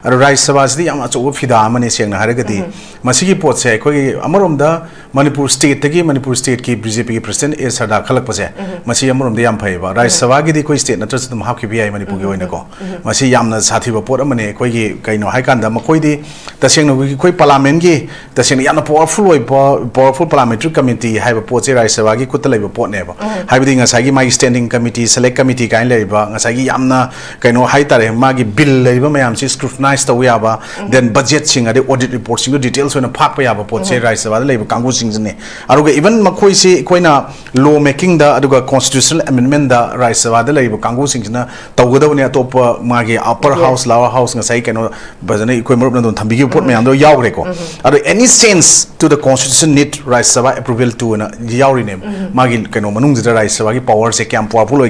Rajya Shaba is the Amazo Fida Mani Siang Haragati, Masiki Potse, Amarum Manipur State, Manipur State ki BJP President is Sharda Kalakpase, Masi Amarum the Ampaiva, Rajya Shaba di Koi State, Natas them Hakibi Manipur Goinago, Masi Yamna Sativa Poramane, Koi Kaino Haikanda, Makoi, the Sing Koi Palamengi, the Sing Yana powerful parliamentary committee, have a Potse Rajya Shaba, Kutala Port never, having a Sagi my standing committee, select committee kind labor, Sagi Yamna, Kaino Haitare, Magi Bill labor, Mayam, scrutinized. Then budget sing the audit reports sing details when a park pay up pot say rice about labor Kango sings in Aruga even Makoi say Koina law making the Aduga constitutional amendment the rice about the labor Kango sings na Togoda top Magi upper house lower house and say cano Bazan equipment on Tambiki put me under Yaureko. Are there any sense to the constitution need rice about approval to Yauri name Magil Kano Manung the rice about power say camp Pulo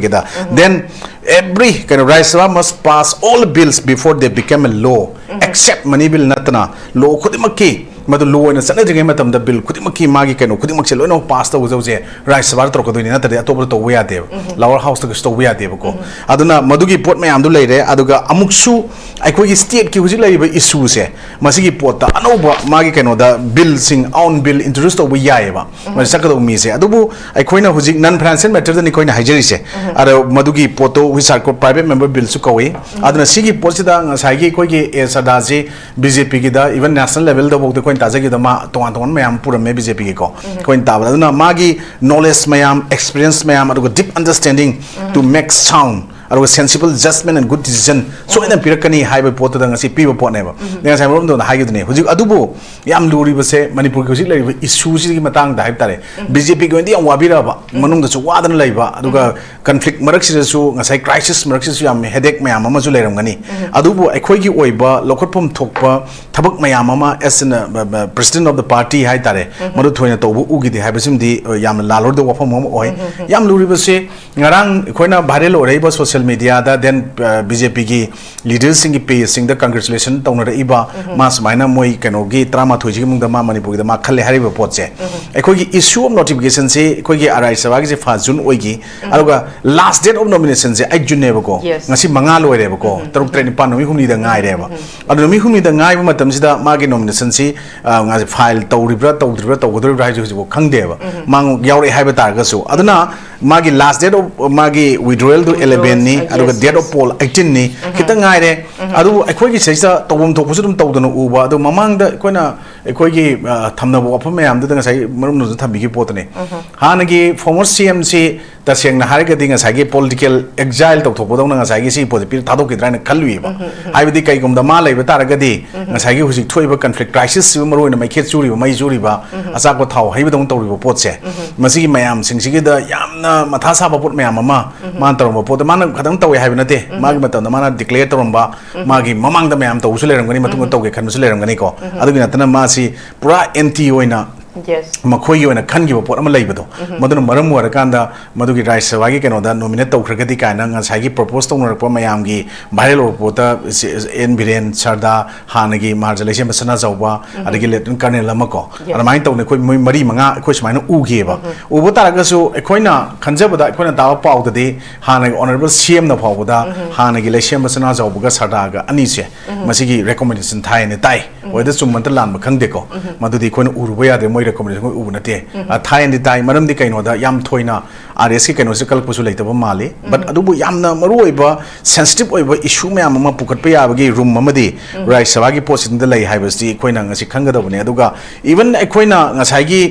then every kind of rice must pass all bills before they become a law. Except money bill natana law kudimaki madu law na sana jenge matam da bill kudimaki magi kano kudimak lo no pass ta uze rice bar tro koduni na tade atobro to we ade lower house to sto we ade ko aduna madugi pot mayam du leire aduga amuksu aikoi state ki huji leiba issue se masigi pot ta anoba magi kano da bill sing own bill introduce to we yaiba ma sakado mi se adubu aikoi na huji non financial matter da ni koi na hajeri se aro madugi poto we sarko private member bill su kawi aduna sigi pot sida ngasai koi ki Sharda BJP ki da even national level da bokte koin taja ki da ma tongan mayam pura me BJP ki ko koin ta aduna magi knowledge mayam experience mayam adu deep understanding to make sound adu sensible judgment and good decision so ina pirakani high pot da ngasi piba pot neba nga sai rom do na high ne hujik adubu yam luri base manipur ki hujik lai issue si ki matang da tare BJP ko ndi am wabira ba manung da chu wadan laiba aduga conflict marak si su ngasai crisis marak si yam headache mayam ama ju leiram gani adubu akhoi gi oiba lokotpom thokpa thabak mayam ama as president of the party hai tare madu thoina tobu ugi di habesim di yam lalor de wafam mom oi yam luri base ngarang khoina viral orei ba social media da then BJP ki leaders sing pe sing the congratulation tawna ra iba mas maina moi kano gi trama thoji mung da ma manipur da ma khalle hari ba pot che akhoi gi issue of notification se akhoi gi Rajya Shaba gi fa June oi gi aluga last date of nomination se 8 June ne ba ko ngasi manga loi re ba ko taruk tre ni pan mi humni da ngai re ba adu mi humni da ngai ba matam sida ma gi nomination si ngasi file tawribra tawgodribra hai ji ko khangde ba mang yaure hai ba tar ga su aduna ma gi last date of ma gi withdrawal to 11 ni aduga date of poll 18 ni kita ngai re adu akhoi gi seisa tawum thok pusum tawdana uba adu mamang da koina akhoi gi thamna bo apam mayam da ngasai marum no thambi gi potane hana gi former CM si ta seng na har ga dinga sagi political exile to thok bodong na ngasai si positive thadok ki dra na khalwi ba haibdi kai gum da ma lai ba tar ga di ngasai gi husik thoi ba conflict crisis maru na mai khet churi ba mai churi ba asa ko thau haibdong tawri ba pot se masi gi mayam sing sigi da yamna matha sa ba pot mayam ama man tar ba pot man khadang tawi haib na te magi matam da mana declare torom ba magi mamang da mayam taw su leram gani matung taw ke khan su leram gani ko adu gi na tana ma si pura anti oina yes makhoi yoina khangi bo pot ama leibado maduna maram wara kanda madugi Rajya Shaba gi keno da nominate taw khagadi kaina nga sagi propose taw nar pa mayam gi viral report en biren Sharda hanagi marjalation basana jawba adagi letin colonel lamako armain taw ne khoi mari manga khoi smaina uge ba ubo taraga su khoina khanjabada khoina dawa paw de hanagi honorable CM na phawda hanagi lection basana jawba ga Sharda ga ani se masigi recommendation thai ne tai oida chumman ta lan ba khangde ko madudi khoina uruba ya de moi recommendation ko ubunate thai and tai maram di kaino da yam thoina RS ki kaino se kalpusu leitaba male but adubu yamna maru oiba sensitive oiba issue me ama pukat pa yabagi room amadi Rajya Shaba gi post in the lei haibasti khoina ngasi khangadabune aduga even khoina ngasai gi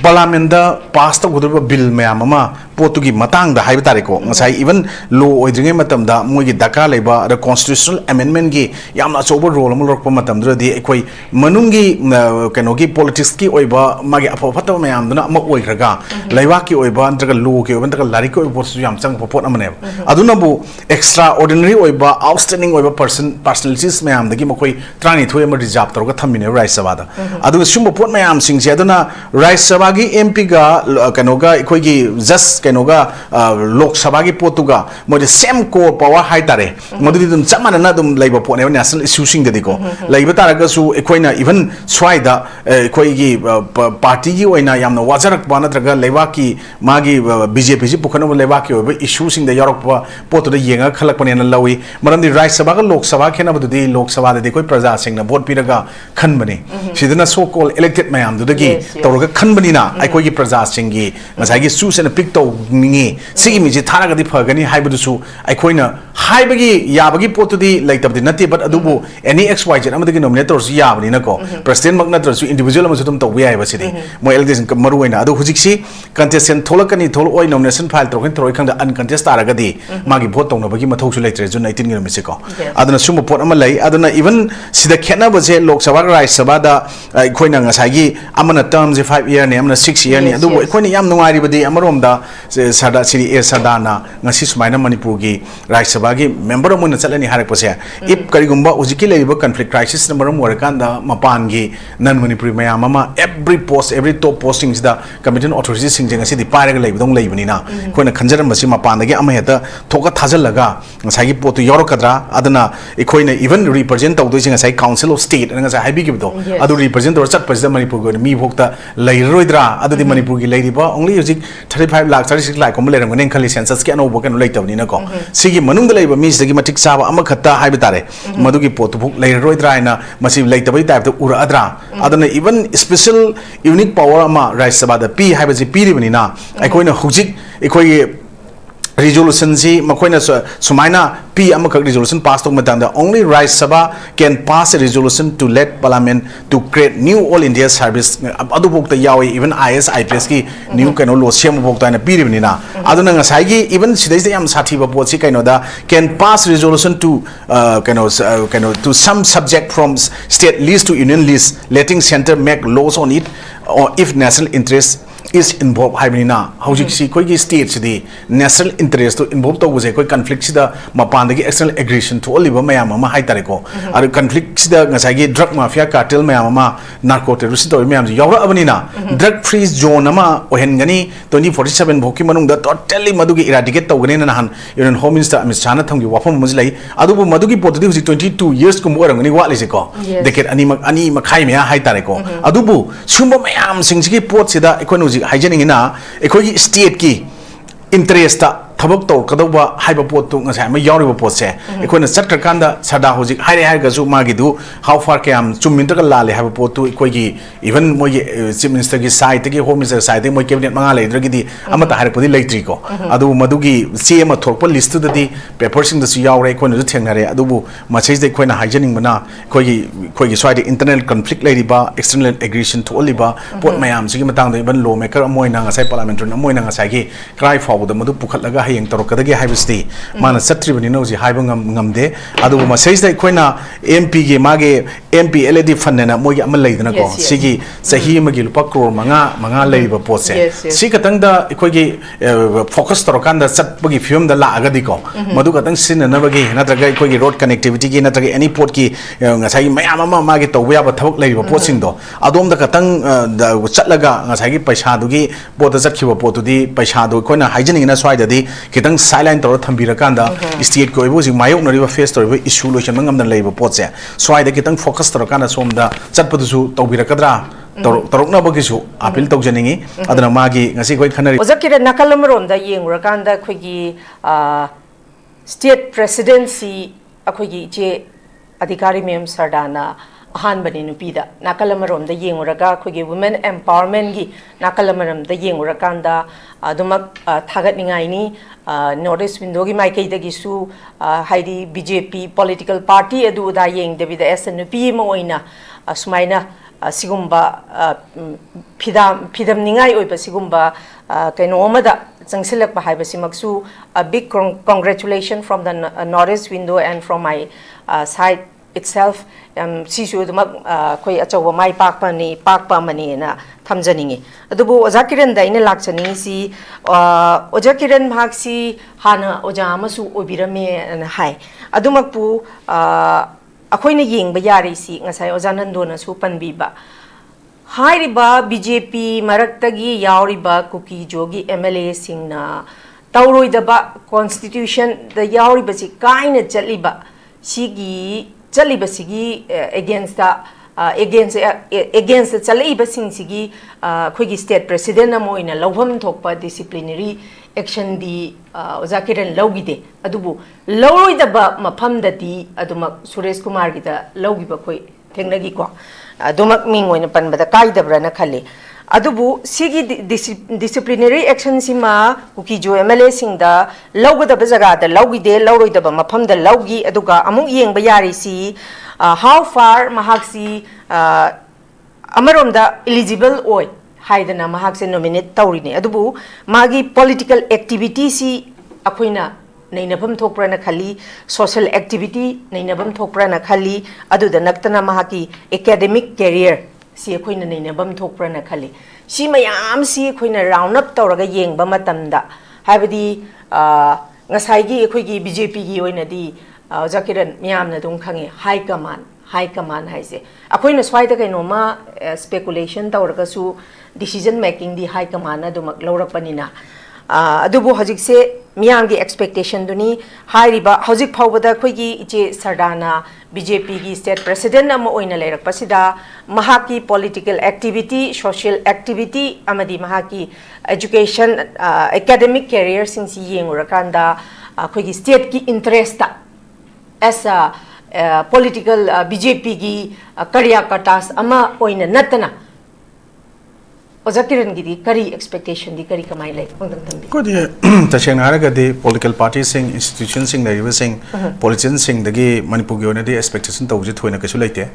Parliament da pass ta gudurba bill mayam ama potugi matang da haiba tariko ngasai even law oidringe matam da moi gi daka leba the constitutional amendment gi yamna sober role amul rokpa matam dra di ekoi manungi kano gi politics ki oiba magi apha phata mayam duna ama oigraga laiwa ki oiba antraga law ki oiba antraga lariko oiba su yam chang popot amane aduna bu extraordinary oiba outstanding oiba personalities mayam da gi makoi trani thoi ama reserve torga thamine Rajya Shaba da adu sumbo pot mayam sing je aduna Rajya Shaba की MP का कनोगा इकोई की just कनोगा लोक सभा की पोतुगा मुझे same core power high तारे मधुरी तुम चमान ना तुम लाइव पोने national issue सिंग देखो लाइव तारा का सु इकोई ना even स्वाइदा इकोई की पार्टी की वही ना यामना वाजरक बाना तरगा लाइवा की मागी BJP जी पुखनो वो लाइवा की वो issue सिंग दे यारों पोतो दे येंगा खलक पने ना लावी मरम दी राज्य सभा का लोक सभा के ना बदुदी लोक सभा दे कोई प्रजा सिंग ना वोट पीरगा खन बने सिद्धना so called elected मैम दुदगी तौरगा खन बनी ना इकोई की प्रजा सिंग की मसाई की सूस ने पिक तो निंगे सिगी मिजी थारा का दी फगनी हाई बदुसु इकोई ना हाई बगी याबगी पोतो दी लाइक तब दी नती बट अदुबो any XYZ अमदगी nominator सु याबनी ना को president मगना तरसु individual मसु तुम तो वे आये बसी दी मो election मरुए ना अदु हुजिक्सी contestant थोला कनी थोला ओई nomination file तो कहीं थोड़ा खंडा uncontested तारा का दी मागी vote तो ना बगी मथौ सु लाइक जो 19 गिनो मिसे को अदुना सुम पोट अमल लाई अदुना even सिदा खेना बजे लोक सभा राज्य सभा दा इकोई ना ngसागी अमना term जे 5 year ने अमना 6 year ने अदुबो इकोई ने याम नुंगारी बदी अमरोम दा सरदा सिरी ए सरदा ना ngasi सुमाइना मणिपुर की राज्य सभा की member अमुना चलनी हारक पसे इप करिगुम्बा उजिकी लेरिबो conflict crisis ना मरम वरकांदा मपान की non manipuri मैम अमा every post every top postings दा committed authorities सिंग ngasi दी पारेगा लेबिदों लेबिनी ना कोई ना खंजरम बसी मपान दगे अमा हेता थोका थाजल लगा ngसागी पोतु योरो कदरा अदना इकोई ने even represent तौदो Singh ngसाई council of state ngasa Hibi गिबदो अदु represent दो चट पसिदा मणिपुर को मी भोक्ता लेरोइद्रा अदि मणिपुर की लेरिबा only उजिक 35 लाख 36 लाख कोम लेरम गने खली सेंसस के अनोबो कनो लेतबनी ना को सिगी मनुंग लेबा मी सिगी मटिक साबा अमा खत्ता हाइबे तारे मधुगी पोतु भुक लेरोइद्रा आइना मसि लेतबई टाइप तो उराद्रा अदना even special unique power अमा राज्य सभा दा पी हाइबे जि पीरिबनी ना अकोइना हुजिक इकोई resolution si makoina sumaina p amakak resolution pass tok matang da only Rajya Shaba can pass a resolution to let parliament to create new all India service adu bokta yawi even IS IPS ki new kano lo sem bokta na piribni na aduna ngasai gi even sidai yam sathi ba pot si kaino da can pass resolution to kano to some subject from state list to union list letting center make laws on it or if national interest is involved हाइबनी ना हौजिक सी कोई की state सिदी national interest तो involve तो बुझे कोई conflict सिदा मपान दगी external aggression तो ओलिबो मयाम अमा हाइ तारेको आरो कॉन्फ्लिक्ट सिदा ngसागी ड्रग माफिया कार्टेल मयाम अमा नार्को टेररिस्ट तो मयाम यावरा अबनी ना ड्रग फ्री जोन अमा ओहेनगनी 2047 भोकी मनुंग दा टोटली मदुगी इराडिकेट तौगने ना हन union home minister Amit Shah ना थंगी वाफम मुजलाई अदुबो मदुगी पोतदी हुजि 22 years कुम ओरंगनी वालिसे को देखेट अनि मखाइ मया हाइ तारेको अदुबो सुमबो मयाम सिंगसिगी पोत सिदा इकोनोजी हाइजेनिंग ना इकोई स्टेट की इंटरेस्ट थबक तो कदौबा हाइबा पोतु ngасai ma yauriba potse ikoina chatkrakanda sada hojik haire hair gasu magi du how far kam chumminta ka lale haiba potu ikoi gi even moi chief minister gi side gi home minister side moi cabinet manga le dragi di amata hair podi leitri ko adu madugi cm thokpa list da di paper sing da su yaure ikoina du thengnare adubu message da ikoina hygienic mana koi gi side internal conflict leiriba external aggression tholiba pot mayam sigi matang da even lawmaker moina ngasai parliamentary moina ngasai gi cry forward da madu pukhatlaga hayeng torokadagi haibasti mana satribani no ji haiba ngamde adu ma saisda ikoina MP ge mage MP LED fannena mogi amal leidana ko sigi sahi magi lupa crore manga leiba potse si katang da ikogi focus torokanda satbagi film da la agadi ko madu katang sinna bagi natraga ikogi road connectivity gi natraga any port ki ngasai mayam ama mage tawya ba thabak leiba potsing do adom da katang chatlaga ngasai gi paisa dugi pot da chatkiba potudi paisa do ikoina hygienic na swai da di kitang silent toro thambira state ko ibo jing mayok nariba face toro issue lotion mangam leiba potse swai da kitang focus toro kana somda chatpadu su tawbira kadra torokna bagisu appeal tawjaningi adana magi ngasi koi khanari ozakira nakalamrom da yengurakanda khoigi state presidency akhoigi je adhikari mem sardana अहानबनी नुपीदा नाकलमरोम दा येंगुरगा खुगी women empowerment गी नाकलमरम दा येंगुरकांदा अदुमक थागतनिंगाइनी north east window की माइकई दगिसु हाइदी बीजेपी पॉलिटिकल पार्टी अदु दा येंग देबिदा एसएनपी मोइना सुमाइना सिगुम्बा फिदम निंगाई ओइबा सिगुम्बा कैनोमदा चंगसिलक हाइबसिमक्सु a big congratulation from the north east window and from my side itself sisu dumak koi achawa mai pakpa mani na thamjaningi adubu ojakiran da ina lakchani si ojakiran bhag si hana oja amasu obirame na hai adumak pu akoina yengba yari si ngasai ojanando na su panbiba BJP Maraktagi Yauriba Kuki Jogi MLA Singna Tauroidaba Constitution the Yauribasi kind of Jaliba Sigi Jaliba Sigi against the against the Chaliba Sing Sigi Quiggy State President Amo in a Lowham Tokpa disciplinary action di Zakiran Logide Adubu Lowroidaba Mapam the di Aduma Suresh Kumar Gita Logiba Koi Tengnagiko Adumak Ming when upon the Kaida Brana Kali Adubu Sigi disciplinary action Sima Ukijo MLA Sing the Logo the Bazaga the Logide Lowroidaba Mapam the Logi Aduga Amung Yang Bayari si how far Mahaksi Amarom the eligible oi Haidana Mahakse nominate Taurine Adubu Magi political activity si Apuina Nainabam Tokrana Kali social activity Nainabam Tokrana Kali Adu the Naktana Mahaki academic career si Aquina Nainabam Tokrana Kali Si Mayam si Aquina round up Toraga Yang Bamatamda Havadi Nasaigi Equigi BJP Yoinadi Zakiran Miamna Dunkangi High Command Haise Aquina Swida Kainoma speculation Tauragasu decision making the high command adumak lawrak panina adubu hojik se miyam gi expectation duni high riba hojik phawbada khoi gi iche Sardana BJP gi state president am oina leirak pasida mahaki political activity social activity amadi mahaki education academic career sing si yengurakanda khoi gi state ki interest ta as a political BJP gi karya katas ama oina natana Ozakiran gidi kari expectation di kari kamai lai pangdang tambi. Ko di tasheng na haraga di political parties sing institutions sing dari sing politicians sing dagi Manipur gi ona di expectation tau je thoina kasu laite.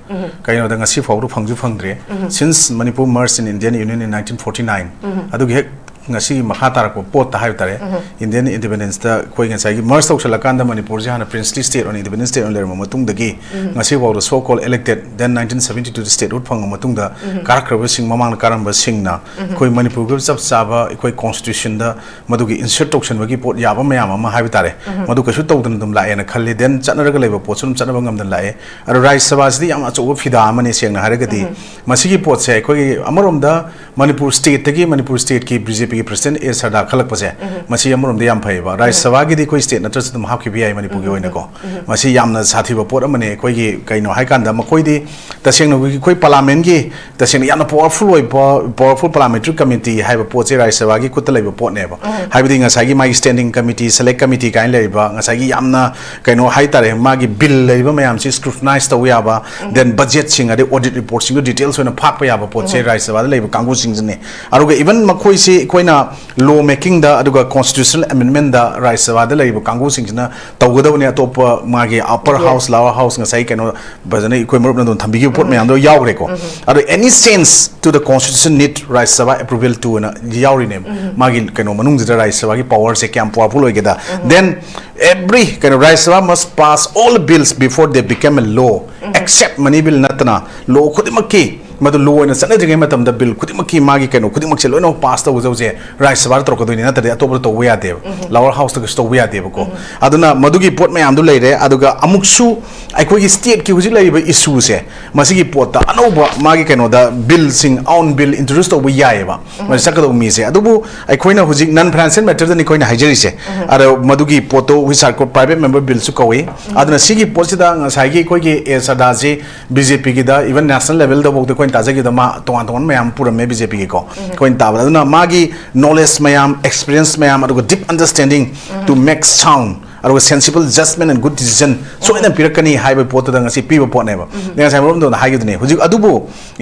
Kaya na ngasi fawru phangju phangdre. Since Manipur merged in Indian Union in 1949, adu gi ngasi makhatar ko pot ta haytare Indian independence ta koi ngasai gi merge tau chalakanda Manipur je hana princely state on independent state on lerma matung dagi ngasi fawru so called elected then 1972 the state phang matung da karakrab sing mamang karamba sing na koi Manipur gi sab saba koi constitution da madu gi insert tokshan bagi pot yaba mayam ama haytare madu kasu tawdan dum lae na khalli then chanaraga leba pot sum chanaba ngam dan lae aro Rajya Shaba di ama acho fida amani seng na harga di masigi pot se koi amarom da Manipur state ki BJP President Sharda khalak pase masi amurum de yam phaiba Rajya Shaba gi di koi state na trust dum hakki bi ai Manipur gi oina ko masi yamna sathi ba pot amane koi gi kaino hai kan da makoi di taseng no gi koi parliament gi taseng yamna powerful parliamentary committee hai ba pot se Rajya Shaba gi kuta leba pot ne ba hai bi nga sagi mai standing committee select committee kain leba nga sagi yamna kaino hai tare magi bill leba mayam si scrutinize to ya ba then budget sing ade audit report sing details oina phak pa ya ba pot se Rajya Shaba leba kangu sing ne aruga even makoi si koina law making da aduga constitutional amendment da Rajya Shaba da leba kangu sing na tawgada ne atop magi upper house lower house nga sai kaino bazane koi marup na don thambi gi pot mayam do yawre ko adu any sense to the constitution need Rajya Shaba approval to na yawri ne magi kaino manung da Rajya Shaba gi power se kyam powerful hoigeda then every kaino Rajya Shaba must pass all bills before they become a law except money bill natna law khudimaki madu law na sana jenge matam da bill khudimaki magi kaino khudimak se loino pass to je Rajya Shaba to ko do ni na tade atop to we ade lower house to sto we ade ko aduna madugi pot mayam du leire aduga amuksu aikoi gi state ki huji laiba issue se masigi pot ta anoba magi kaino da bill sing own bill introduce to we yaiba ma sakado mi se adubu aikoi na huji non financial matter da ni koi na hajeri se aro madugi poto which are private member bill su kawi aduna sigi pot da ngasai gi koi gi Sharda ji BJP gi da even national level da bok da taja gi da ma ton mayam pura me BJP gi ko koi ta aduna magi knowledge mayam experience mayam aduga deep understanding to make sound aduga sensible judgment and good decision so ina pirakani haiba pot da ngasi piba pot ne ba nga sai rom do na haigi ne huji adubu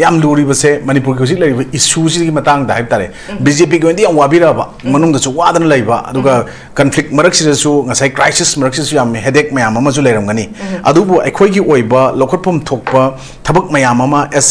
yam luri ba se Manipur gi huji lai issue si gi matang da haib tare BJP gi ndi am wabira ba manung da chu wadan lai ba aduga conflict marak si su ngasai crisis marak si yam headache mayam ama ju lai ram ngani adubu akhoi gi oiba lokhotpum thokpa thabak mayam ama as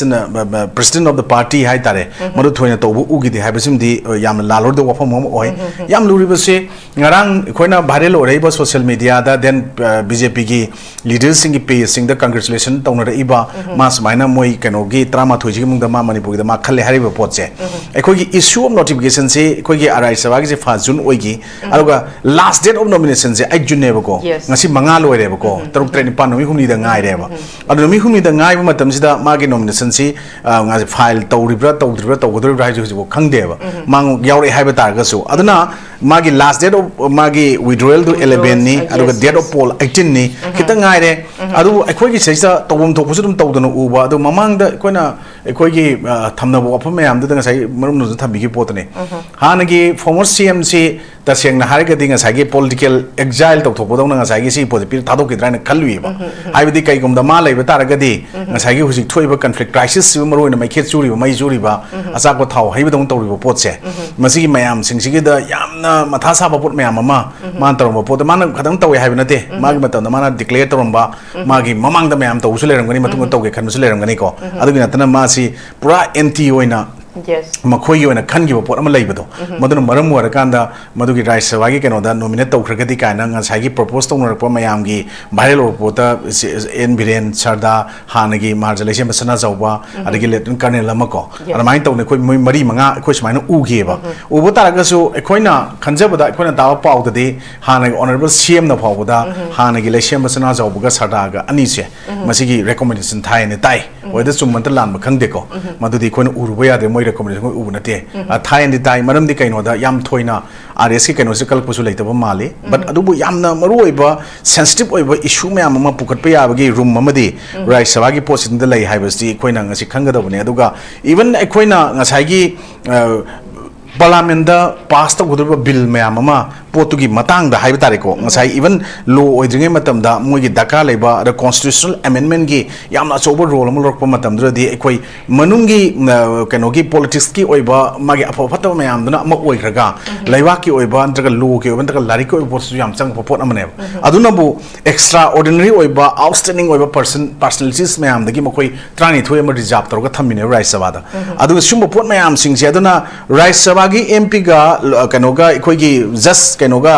president of the party hai tare madu thoina to u gi di haiba sim di yam lalor da wafam oi yam luri ba se ngarang khoina viral oi ba social media da then BJP gi leaders sing gi page sing da congratulation tawna iba ma smaina moi kano gi trama thoi gi mung da ma manipur da ma khalle hari ba pot che ekhoi gi issue of notification se ekhoi gi Rajya Shaba gi se 1 June oi gi aruga last date of nomination se 8 June ne ba ko ngasi manga loi re ba ko taruk tre ni pan nomi humni da ngai re ba adu nomi humni da ngai ba matam sida ma gi nomination si ngasi file tawribra tawgodribra ji ji ko khangde ba mang yaure hai ba tar ga su aduna magi last date of magi withdrawal to 11 ni aduga date of poll 18 ni kitang ngai re adu ekhoi gi seisa tawum thokpu dum tawdana uba adu mamang da koina ekhoi gi thamna bo apha mayam da ngasai marum nu thambi gi pot ne hanagi former CM si taseng na harga dinga sagi political exile to thokpo dong ngasai gi si pot pir thadok ki drana khalwi ba haibidi kai gum da ma lai ba taraga di ngasai gi hujik thoi ba conflict crisis si maro na mai khet churi ba mai churi ba asa ko thau haibidong tawri ba pot se masi gi mayam sing sigi da yamna matha sa ba pot mayam ma man tarom ba pot man khadang tawi haibina te magi matam da mana declare tarom ba magi mamang da mayam to usule ram gani matung to ge khan usule ram gani ko adu gi natana ma si pura anti oina makhoi yoina khan gi pot ama leibado maduna maram wara kanda madugi Rajya Shaba gi keno da nominate tawkhragadi kaina ngasai gi propose tawna rakpa mayam gi viral report en biren Sharda hanagi marjalation basana jawba adagi letun colonel amako adamai tawne khoi mari manga khoi smaina uge ba ubo taraga su ekhoina khanjabada ekhoina dawa pawdadi hanagi honorable CM na pawda hanagi lesion basana jawba ga Sharda ga ani se masigi recommendation thai ne tai oida chumman ta lan ba khangde ko madudi khoina uruba ya de moi recommendation ko ubunate thai and tai maram di kaino da yam thoina RS ki kaino se kalp su leitaba male but adubu yamna maru oiba sensitive oiba issue me amma pukat pa yabagi room amadi Rajya Shaba gi position da lai haibasti khoina ngasi khangadabune aduga even khoina ngasai gi Parliament da pass ta gudurba bill mayam ama potugi matang da haiba tariko ngasai even law oidringe matam da mogi daka leba the constitutional amendment gi yamna chobo role amul rokpa matam dra di ekoi manungi kanogi politics ki oiba magi apopata mayam duna ma oigraga laiwa ki oiba antraga law ki oiba antraga lari ko oiba su yam chang popot amane aduna bu extraordinary oiba outstanding oiba personalities mayam dagi makoi trani thoi ma reserve torga thamine Rajya Shaba da adu sumbo pot mayam sing se aduna Rajya Shaba gi MP ga kanoga ekoi gi just kanoga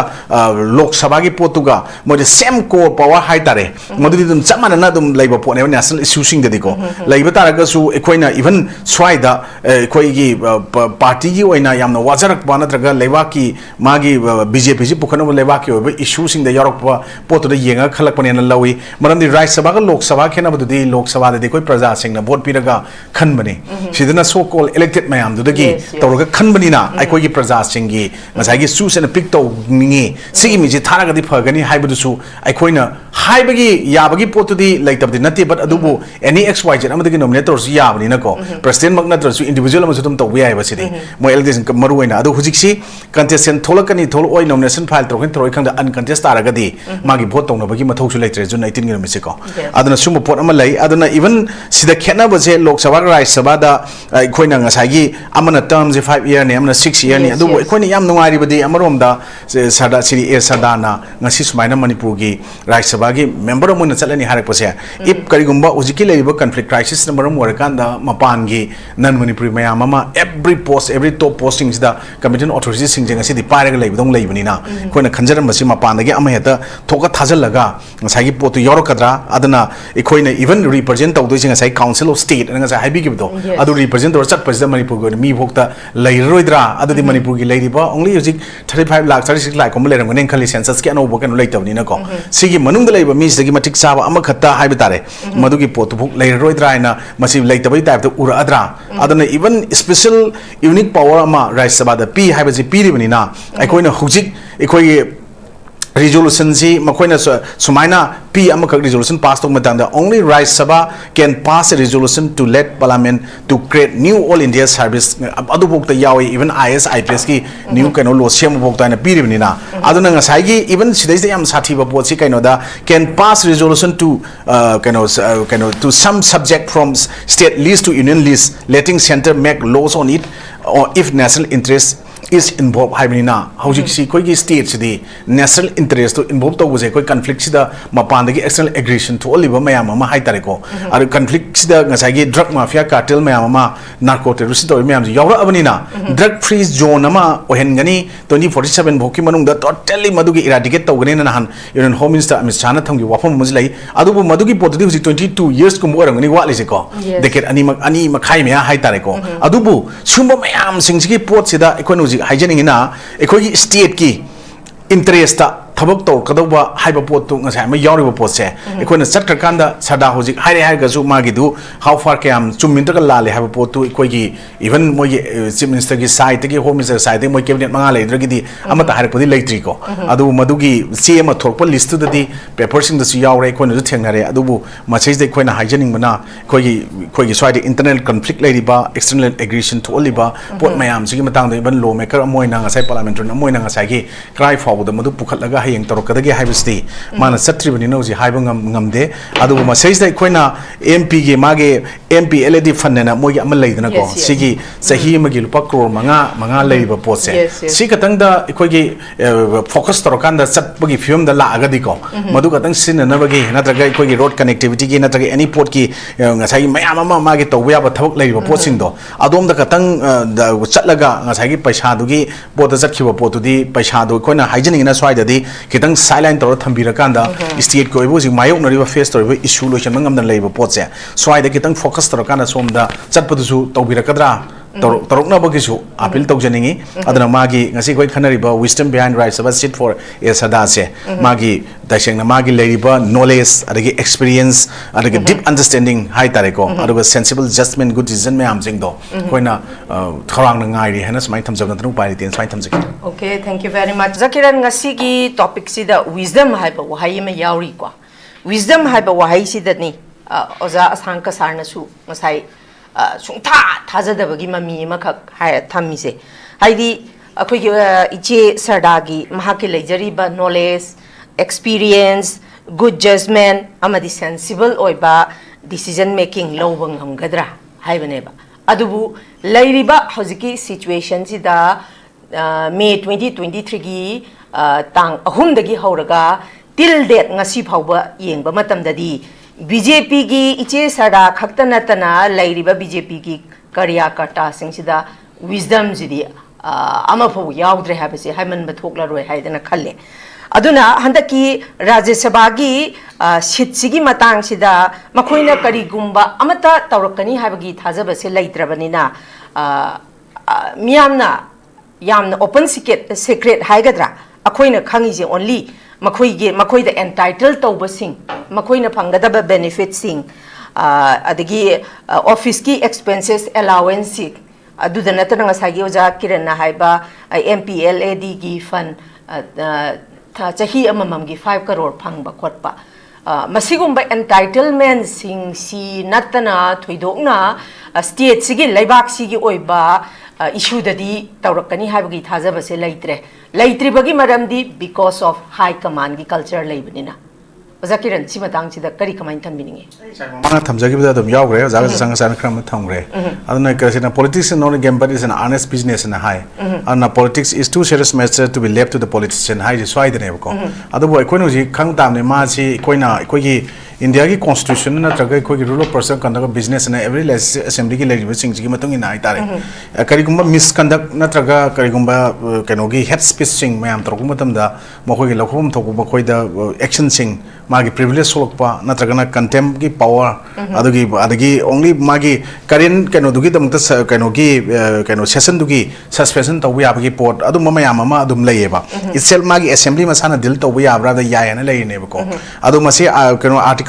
Lok Sabha gi potuga mo the same core power high tare modudi dum chamana na dum laiba pone national issue sing de ko laiba taraga su ekoina even swaida ekoi gi party gi oina yamna wajarak ba natraga laiba ki magi BJP ji pukhana laiba ki oba issue sing de yorok pa potu de yenga khalak pane na lawi maram di Rajya Sabha ga Lok Sabha khena bududi Lok Sabha de koi praja sing na vote piraga khan bane sidana so called elected mayam dudagi tawraga khan bani na aikoi gi praja sing gi ngasai gi su sena pick to ningi sigi mi ji tharaga di phagani haibu su aikoina haibagi yabagi potu di laitabdi nati but adubu any xyz amadagi nominator su yabani na ko president mak natra su individual am su tum to wi ai basidi mo election maru oina adu hujik si contestant tholakani thol oi nomination file trokin throi khangda uncontest taraga di magi vote tongna bagi mathau su laitre June 19 gi mi ko aduna sumo pot ama lai aduna even sida khena baje Lok Sabha Rajya Shaba da aikoina ngasai gi amana term je 5 year ne amana 6 year ne adubu aikoina yam nungai badi amarom da Sharda siri Sharda na ngasi sumaina Manipur gi Rajya Shaba gi member mo na chalani harak pase if karigumba ujiki leiba conflict crisis number mo rakanda mapan gi non Manipuri mayam ama every post every top postings da committee authorities sing ngasi di paraga leibdong leibani na koina khanjaram masi mapan gi ama heta thoka thajalaga ngasai gi potu yorokadra adana ekoina even represent tawdoi sing ngasai council of state ngasai haibi gi do adu represent or chat president Manipur go mi bhokta leiroidra adu di Manipur gi leiriba only ujik 35 lakh 36 lakh ko leram ngene khali census ki anobo kan leitabni na ko sigi manung da leiba mi sigi matik saba ama khatta haiba tare madugi potu bhuk leiroidra ina masi leitabai type to ura adra adana even special unique power ama Rajya Shaba da pi haiba ji pi ribani na aikoina hujik ekoi resolution si makoina sumaina P amakak resolution pass to matanda only Rajya Shaba can pass a resolution to let Parliament to create new All India service adu bokta yawi even IS IPS ki new kano lo sem bokta na piribni na aduna ngasai gi even sidai yam sathi ba pot si kaino da can pass resolution to kano to some subject from state list to union list letting center make laws on it or if national interest is involved haibina hojik si koi gi state si di national interest to involve to buje koi conflict si da mapan gi external aggression to oliba mayam ma hai tare ko ar conflict si da ngasai gi drug mafia cartel mayam ma narco terrorist to mayam yawra abani na drug free zone ma ohen gani 2047 bhoki manung da totally madu gi eradicate to gani na han union home minister Amit Shah na thang gi wafam mujlai adu madu gi pot di 22 years kum orang gani wa le ko decade ani makhai me hai tare ko adu bu sumba mayam sing si gi pot si da economic hygienic ina ekoi state ki interest ta thabak to kadawba haiba pot tu ngasai ma yawriba pot se ekoi na chatkar kanda sada hojik haire hai ga su ma gi du how far kam chumin ta la le haiba pot tu ekoi gi even moi chief minister gi side gi home minister side moi cabinet manga le dra gi di amata har podi leitri ko adu madu gi se ma thorpa list tu di paper sing da su yawre ekoi na thengna re adu bu message de ekoi na hygienic mana koi gi swide internal conflict le riba external aggression to oliba pot mayam sigi matang de ban law maker moi na ngasai parliamentary moi na ngasai gi cry for the madu pukhat laga hayeng torokadagi haibasti mana satri bani no ji haiba ngamde adu ma says dai koina MP ge mage MP LED fund na moi amal leidana ko sigi sahi magi lupa crore manga leiba pose si katang da ikoi gi focus torokanda satbagi film da la agadi ko madu katang sin na bagi natraga ikoi gi road connectivity gi natraga any port ki ngasai mayam ma mage to ya ba thabak leiba pot sing do adom da katang chatlaga ngasai gi paisa du gi pot da chatkiba pot du di paisa du koina hygienic na swai da di kitang silent tor thambira kanda state ko ibu ji mayok na riba face tor issue lo chen ngam na leiba pot se swai da kitang focus tor kana som da chatpadu su tawbira kadra torok na bagi su appeal tau janingi adana magi ngasi koi khanariba wisdom behind Rajya Shaba sit for Sharda se magi daisheng na magi leiba knowledge adagi experience adagi deep understanding hai tare ko aduga sensible judgment good decision me am jing do koina thorang na ngai ri hena smai thamjab na tru pai ten smai thamjaki. Okay, thank you very much. Zakiran ngasi gi topic si da wisdom hai ba wahai ma yauri kwa wisdom hai ba wahai si da ni oza asang ka sarna su ngasai sung thazadabagi mami makak hai thammi se haidi akoi gi iche Sharda gi mahaki leijari ba knowledge experience good judgment amadi sensible oiba decision making lobang hamgadra haibane ba adubu leiriba hojiki situation si da May 2023 gi tang ahum dagi hauraga till date ngasi phauba yengba matam dadi BJP gi iche Sharda khakta natana lairiba BJP gi karyakata singsida wisdom jidi ama pho yaudre habase haiman bathokla roi haidana khalle aduna handaki Rajya Shaba gi sit sigi matang sida makhoina karigumba amata tawrakani habagi thajaba se laitrabani na miyamna yamna open secret haigadra akhoina khangi je only makoi the entitled tauba sing makoi na phangadaba benefits sing adagi office ki expenses allowance sing aduda natana ngasagi oja Kiran na haiba MPLAD gi fund chahi amamam gi 5 crore phangba khotpa masigumba entitlement sing si natana thoidokna state sigi laibak sigi oiba issue dadi tawrakani haibagi thajaba se leitre bagi maramdi because of high command gi culture leibanina oja Kiran si matang si da kari kamain thambininge mana thamjagi bada dum yawgre jaga sang sang khram thangre aduna kasina politics is not a game but is an honest business na hai and politics is too serious matter to be left to the politician hai swai de ne ko adu boy koinu ji khang tam ne ma si koina koi gi India ki constitution na traga koi rule of person conduct business na every assembly ki legislative sing gi matung ina ai tare kari gumba misconduct na traga kari gumba kenogi head speech sing mayam tor gumba tam da mokoi gi lokhum thok ba koi da action sing magi privilege solokpa na traga na contempt ki power adagi only magi karin keno dugi tam ta kenogi keno session dugi suspension to ya gi port adu mama ya mama adum leiba itself magi assembly masana dil to ya bra da ya na lei ne ko adu masi keno article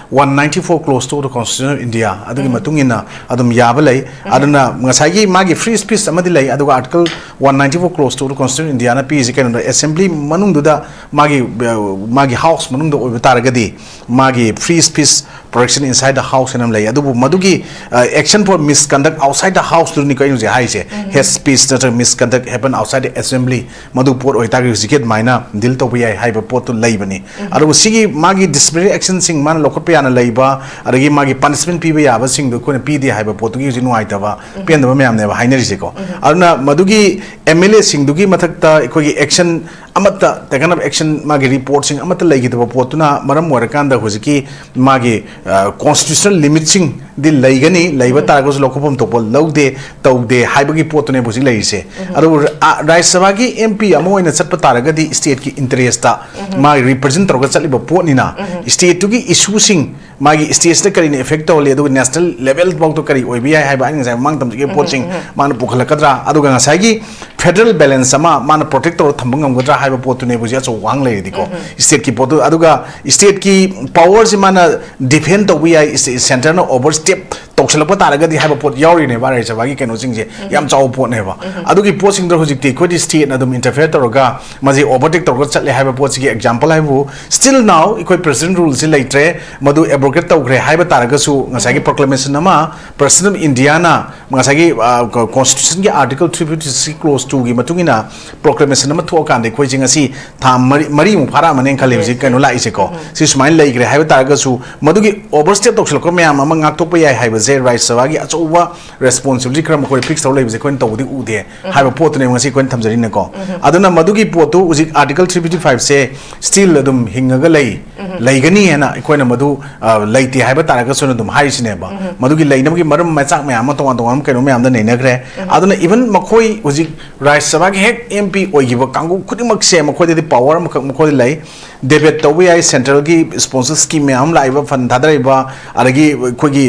194 close to the constitution of India adagi matungina adum yaba lei aduna ngasai magi free speech amadi lei aduga article 194 close to the constitution of India na pi keno assembly manung duda magi house manung do taragadi magi free speech protection inside the house enam lei adubu madugi action for misconduct outside the house tu ni kai nu je hai se head speech that misconduct happen outside the assembly madu pot oi tagi ziket maina dil to bi hai ba pot tu lei bani adubu sigi magi disciplinary action sing man lokot pe ana lei ba adagi magi punishment pi ba ya ba sing do ko na pi di hai ba pot gi ji nu ai ta ba pen da ba myam ne ba hai ne ri se ko aduna madugi MLA singdugi mathakta ikoi action amata the kind of action magi report sing amata lagi the potuna maram warakanda hojiki magi constitutional limiting di laigani laiba taragos lokopom topol laude taude haibagi potune bosi laise adu Rajya Shaba gi MP amoina chatpa taragadi state ki interest ta magi represent torga chaliba potnina state to gi issue sing magi state ta kari effect tole adu national level bok to kari oibi haiba ani ngai mang tam gi pot sing man pukhalakadra adu ga ngai gi federal balance sama man protect or thambungam gadra haiba potune bosi aso wang lai diko state ki potu adu ga state ki powers mana defend to we center no overstep toksalapa taragadi haiba pot yauri ne ba Rajya Shaba gi keno sing je yam chaw pot ne ba adu gi pot sing dro hojik te ko di state na dum interfere toroga maji overtake torga chatle haiba pot gi example haibu still now ikoi president rules si laitre madu abrogate tawgre haiba taraga su ngasai gi proclamation nama president of India na ngasai gi constitution gi article 356 clause 2 gi matungina proclamation nama tho kan de khoi jing asi tham mari mu phara manen khale ji keno lai se ko si smile lai gre haiba taraga su madu gi overstep toksal ko myam ama ngak tok pa yai haiba je Rajya Shaba gi achowa responsibility kram ko fix taw lai je ko tawdi ude haiba pot ne ngasi ko thamjari ne ko aduna madu gi potu uji article 355 se still adum hingaga lai laigani hena ko na madu laiti haiba taraga su dum hai sine ba madu gi lainam gi maram ma chak myam to wan keno myam da nei na gre aduna even makhoi uji Rajya Shaba gi hek MP oigiba kangu khudimak se makhoi de power makhoi lai debate to we ai central gi sponsor scheme myam laiba fund thadrai ba aragi khoi gi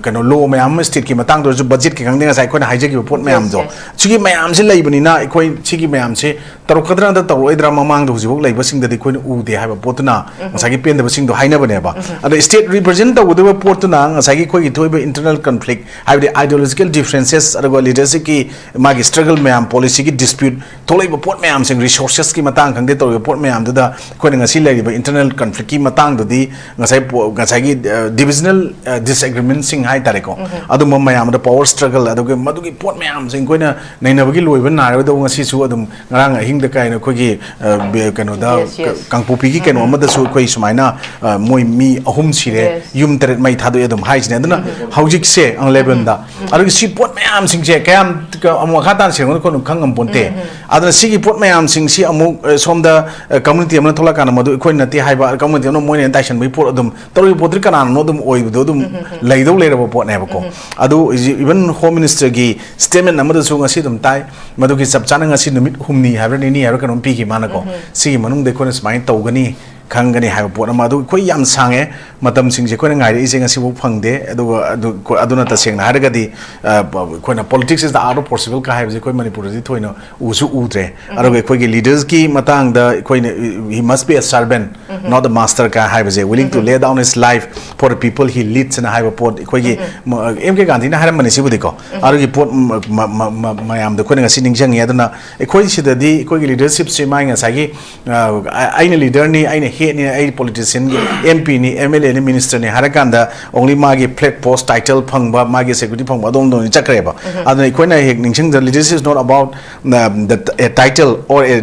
kano law myam state ki matang do budget ki kangding sai khoi na haije gi pot myam jo chigi myam se laibani na khoi chigi myam se tarukadra da tawoi dra mamang do jibok laiba sing da di khoi u de haiba potuna ngasagi pen da sing do haina bane ba ada state represent da udu potuna ngasagi khoi gi thoiba internal conflict have the ideological differences arago leadership ki magi struggle myam policy ki dispute tholaiba pot myam sing resources ki matang kangde to pot myam da khoi ngasi laiba internal conflict ki matang do di ngasai gi divisional disagreement sing hai tare ko adu mayam da power struggle adu ge madu gi pot myam sing koina naina bagi loiba na do ngasi su adum ngarang hing da kai na khoi gi kano da kangpupi gi kano amada su khoi sumaina moi mi ahum sire yum teret mai thadu adum hai sine aduna haujik se ang level da adu gi si pot myam sing je kayam amwa khatan sing ko khangam ponte aduna si gi pot myam sing si amu som da community amna thola kana madu khoi na ti haiba community amna moi ne taishan bai pot adum tori potri kana no dum oi do dum leido leiraba pot ne ba ko adu even home minister gi statement amada su ngasi dum tai madu gi chapchana ngasi numit humni habra ni habra kanom pi gi mana ko si manung de khona smai tawgani khangani haiba pot ama adu khoi yam sange matam sing je khona ngai ri je ngasi bu phangde aduna ta seng na haragadi khona politics is the art of possible ka haiba je khoi manipur ji thoina usu udre aroge khoi gi leaders ki matang da khoi he must be a servant not a master ka haiba je willing to lay down his life for the people he leads na haiba pot khoi gi MK Gandhi na haram mani si bu diko aroge pot mayam da khoi ngasi ningjang ya aduna khoi sidadi khoi gi leadership se mai ngasa gi aina leader ni aina ni ai politician MP ni MLA ni minister ni harakanda only magi flag post title phangba magi security phangba dom dom chakreba aduna ikoina hek ningsing the leadership is not about a title or a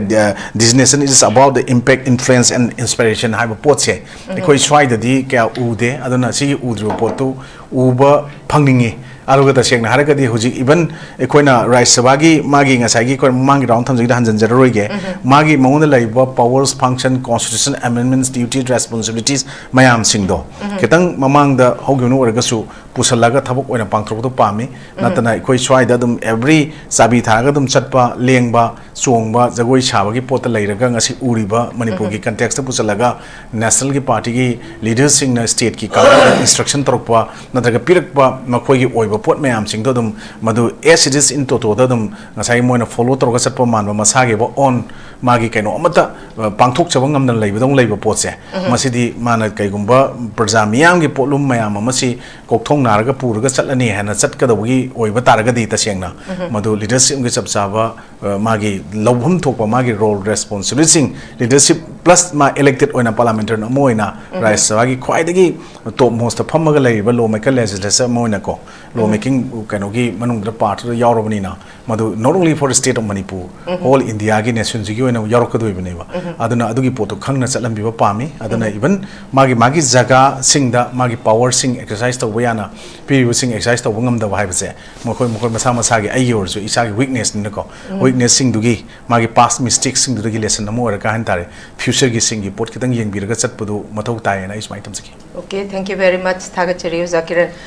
designation, it is about the impact, influence and inspiration have a pot se ikoi swai da di kya ude aduna si udro potu uba phangningi aruga ta seng na haragadi huji even ekoina Rajya Shaba gi magi ngasai gi ko mangi round tham jigi hanjan jaroi ge magi mangona laiba powers function constitution amendments duties responsibilities mayam singdo ketang mamang da hogyono oraga su pusalaga thabok oina pangthro to pami natana ikoi swai da dum every sabi thaga dum chatpa lengba chongba jagoi chaba gi pot lairaga ngasi uriba manipur gi context pusalaga national gi party gi leaders sing na state ki ka instruction torokpa natraga pirakpa makoi gi oiba pot mayam sing to dum madu as it is in toto da dum ngasai moina follow toroga chatpa manba masage ba on magi kaino amata pangthok chabang ngam dan leiba dong leiba pot se masidi mana kai gumba praja miyam gi potlum mayam amasi kokthong naraga puraga chatlani hana chatkadawgi oiba taraga di ta sengna madu leadership gi chapchaba magi lobhum thokpa magi role responsibility leadership plus ma elected oina parliamentary na moina Rajya Shaba gi khwaidagi top most phamaga leiba lawmaker legislature moina ko lawmaking kanogi manung da part da yaurobani na madu not only for the state of Manipur whole India gi nation ji gi oina yaurokadoi baneba aduna adugi poto khangna chatlambi ba pami aduna even magi jaga sing da magi power sing exercise to wayana ꯄꯤꯔꯤꯕꯁꯤꯡ exercise ꯇꯧꯕ ꯉꯝꯗꯕ ꯍꯥꯏꯕꯁꯦ ꯃꯈꯣꯏ ꯃꯁꯥ ꯃꯁꯥꯒꯤ ꯑꯩꯒꯤ ꯑꯣꯏꯔꯁꯨ ꯏꯁꯥꯒꯤ ꯋꯤꯛꯅꯦꯁꯅꯤꯅꯀꯣ ꯋꯤꯛꯅꯦꯁꯁꯤꯡꯗꯨꯒꯤ ꯃꯥꯒꯤ ꯄꯥꯁ ꯃꯤꯁꯇꯦꯛꯁꯤꯡꯗꯨꯗꯒꯤ ꯂꯦꯁꯟ ꯑꯃ ꯑꯣꯏꯔꯒ ꯍꯥꯏꯇꯥꯔꯦ ꯐ꯭ꯌꯨꯆꯔꯒꯤꯁꯤꯡꯒꯤ ꯄꯣꯠ ꯈꯤꯇꯪ ꯌꯦꯡꯕꯤꯔꯒ ꯆꯠꯄꯗꯨ ꯃꯊꯧ ꯇꯥꯏꯌꯦꯅ ꯑꯩ ꯁꯨꯃꯥꯏꯅ ꯊꯝꯖꯒꯦ Okay, thank you very much, Thagachari Kiran.